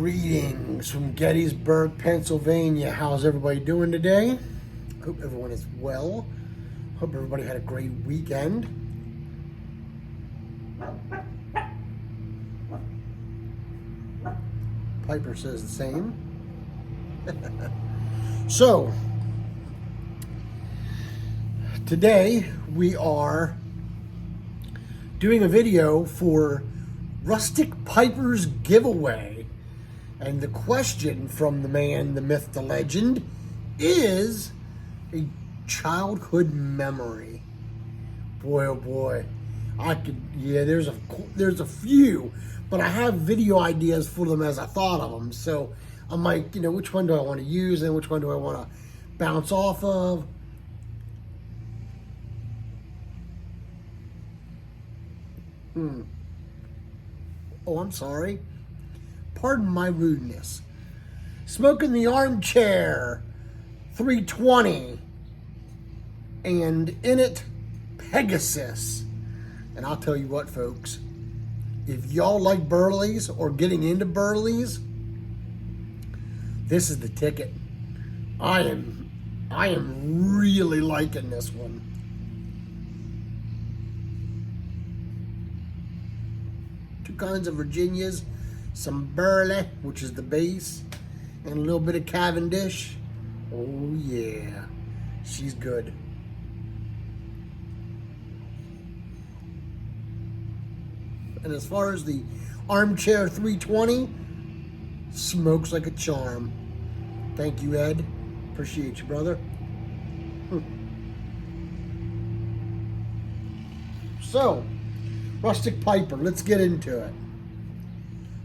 Greetings from Gettysburg, Pennsylvania. How's everybody doing today? Hope everyone is well. Hope everybody had a great weekend. Piper says the same. So, today we are doing a video for Rustic Piper's giveaway. And the question from the man, the myth, the legend, is a childhood memory. Boy, oh boy. There's a few, but I have video ideas for them as I thought of them. So I'm like, which one do I want to use and which one do I want to bounce off of? Oh, I'm sorry. Pardon my rudeness. Smoking the Armchair 320. And in it, Pegasus. And I'll tell you what, folks. If y'all like Burleys or getting into Burleys, this is the ticket. I am really liking this one. Two kinds of Virginias, some Burley, which is the base, and a little bit of Cavendish. Oh yeah, she's good. And as far as the Armchair 320, smokes like a charm. Thank you, Ed. Appreciate you, brother. So, Rustic Piper, let's get into it.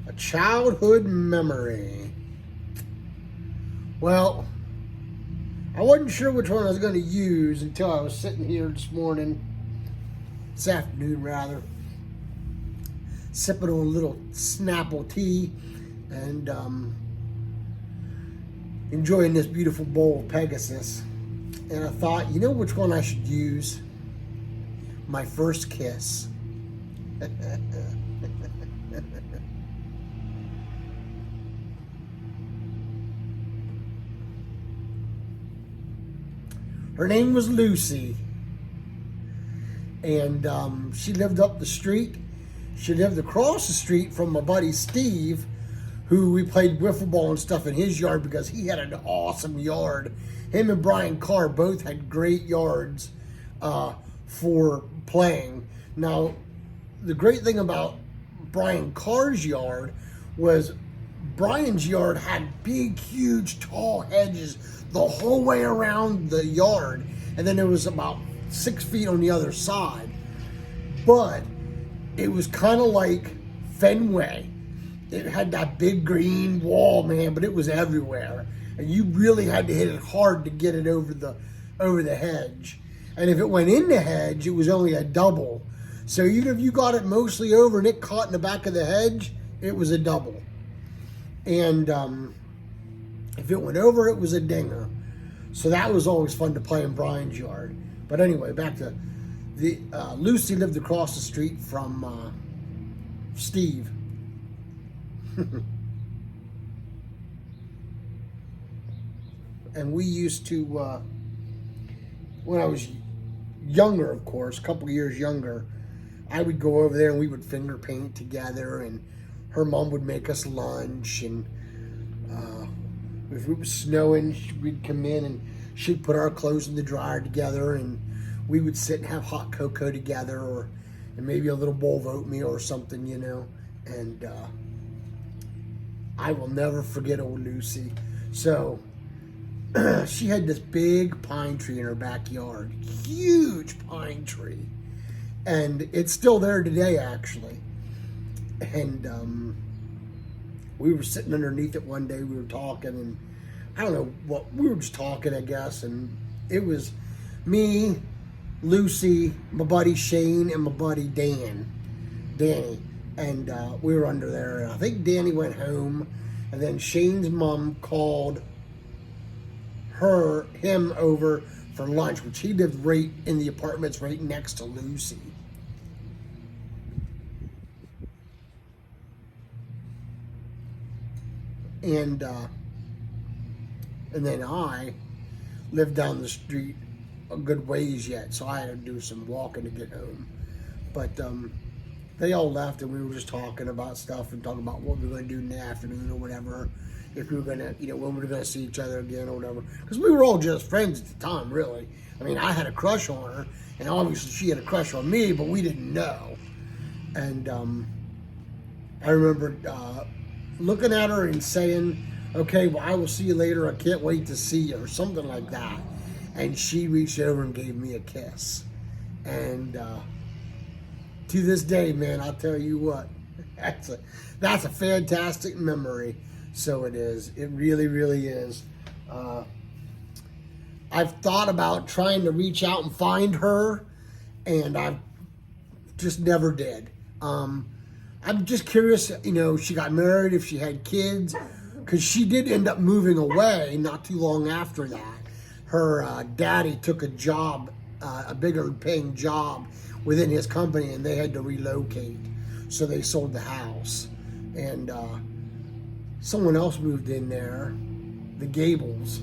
A childhood memory. Well, I wasn't sure which one I was going to use until I was sitting here this afternoon rather, sipping on a little Snapple tea and enjoying this beautiful bowl of Pegasus. And I thought, which one I should use? My first kiss. Her name was Lucy, and she lived up the street. She lived across the street from my buddy Steve, who we played wiffle ball and stuff in his yard because he had an awesome yard. Him and Brian Carr both had great yards for playing. Now, the great thing about Brian Carr's yard was Brian's yard had big, huge, tall hedges the whole way around the yard. And then there was about 6 feet on the other side. But it was kind of like Fenway. It had that big green wall, man, but it was everywhere. And you really had to hit it hard to get it over the hedge. And if it went in the hedge, it was only a double. So even if you got it mostly over and it caught in the back of the hedge, it was a double. And if it went over, it was a dinger. So that was always fun to play in Brian's yard. But anyway, back to the Lucy lived across the street from Steve. And we used to, when I was younger, of course, a couple years younger, I would go over there and we would finger paint together, and her mom would make us lunch, and if it was snowing, we'd come in and she'd put our clothes in the dryer together, and we would sit and have hot cocoa together, and maybe a little bowl of oatmeal or something, and I will never forget old Lucy. So she had this big pine tree in her backyard, huge pine tree, and it's still there today, actually. And we were sitting underneath it one day, we were talking, and I don't know what, we were just talking, I guess, and it was me, Lucy, my buddy Shane, and my buddy Danny, and we were under there, and I think Danny went home, and then Shane's mom called him over for lunch, which he lived right in the apartments right next to Lucy. And then I lived down the street a good ways yet, so I had to do some walking to get home. But they all left, and we were just talking about stuff and talking about what we were going to do in the afternoon or whatever. If we were going to, when we were going to see each other again or whatever. Because we were all just friends at the time, really. I mean, I had a crush on her, and obviously she had a crush on me, but we didn't know. And I remember looking at her and saying, okay, well, I will see you later. I can't wait to see you, or something like that. And she reached over and gave me a kiss. And to this day, man, I'll tell you what, that's a fantastic memory. So it is. It really, really is. I've thought about trying to reach out and find her, and I've just never did. I'm just curious, she got married, if she had kids, because she did end up moving away not too long after that. Her daddy took a job, a bigger paying job within his company, and they had to relocate. So they sold the house. And someone else moved in there, the Gables.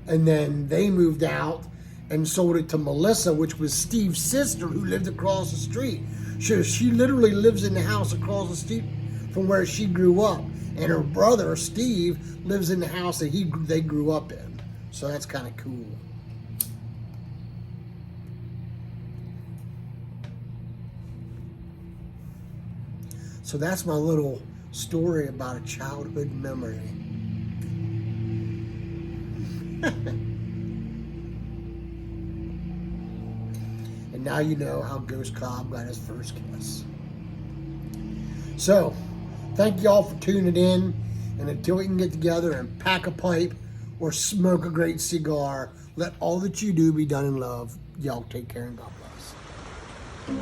And then they moved out and sold it to Melissa, which was Steve's sister, who lived across the street. She literally lives in the house across the street from where she grew up. And her brother, Steve, lives in the house that they grew up in. So that's kind of cool. So that's my little story about a childhood memory. And now you know how Ghostcob got his first kiss. So, thank you all for tuning in. And until we can get together and pack a pipe or smoke a great cigar, let all that you do be done in love. Y'all take care and God bless.